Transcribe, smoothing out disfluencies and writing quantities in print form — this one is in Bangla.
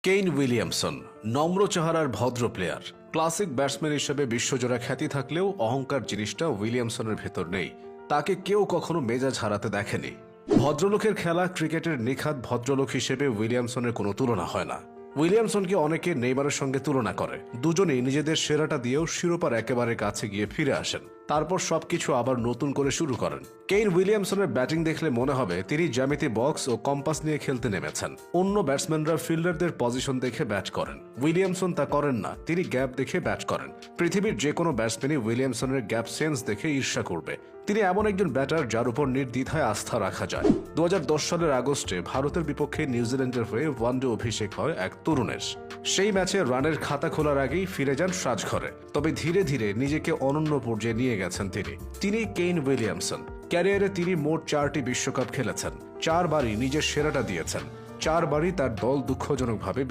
কেইন উইলিয়ামসন নম্র চেহারার ভদ্র প্লেয়ার। ক্লাসিক ব্যাটসম্যান হিসেবে বিশ্বজোড়া খ্যাতি থাকলেও অহংকার জিনিসটা উইলিয়ামসনের ভেতর নেই। তাকে কেউ কখনো মেজাজ হারাতে দেখেনি। ভদ্রলোকের খেলা ক্রিকেটের নিখাত ভদ্রলোক হিসেবে উইলিয়ামসনের কোনো তুলনা হয় না। উইলিয়ামসনকে অনেকে নেইমারের সঙ্গে তুলনা করে। দুজনেই নিজেদের সেরাটা দিয়েও শিরোপার একেবারে কাছে গিয়ে ফিরে আসেন, তারপর সবকিছু আবার নতুন করে শুরু করেন। কেইন উইলিয়ামসনের ব্যাটিং দেখলে মনে হবে তিনি জ্যামিতি বক্স ও কম্পাস নিয়ে খেলতে নেমেছেন। অন্য ব্যাটসম্যানরা ফিল্ডারদের পজিশন দেখে ব্যাট করেন, উইলিয়ামসন তা করেন না। তিনি গ্যাপ দেখে ব্যাট করেন। পৃথিবীর যে কোনো ব্যাটসম্যানই উইলিয়ামসনের গ্যাপ সেন্স দেখে ঈর্ষা করবে। তিনি এমন একজন ব্যাটার যার উপর নির্দ্বিধায় আস্থা রাখা যায়। 2010 সালের আগস্টে ভারতের বিপক্ষে নিউজিল্যান্ডের হয়ে ওয়ানডে অভিষেক হয় এক তরুণের। সেই ম্যাচে রানের খাতা খোলার আগেই ফিরে যান সাজঘরে। তবে ধীরে ধীরে নিজেকে অনন্য পর্যায়ে নিয়ে গেছেন তিনি কেইন উইলিয়ামসন। ক্যারিয়ারে তিনি মোট 4টি বিশ্বকাপ খেলেছেন, 4বারই নিজের সেরাটা দিয়েছেন, 4বারই তার দল দুঃখজনকভাবে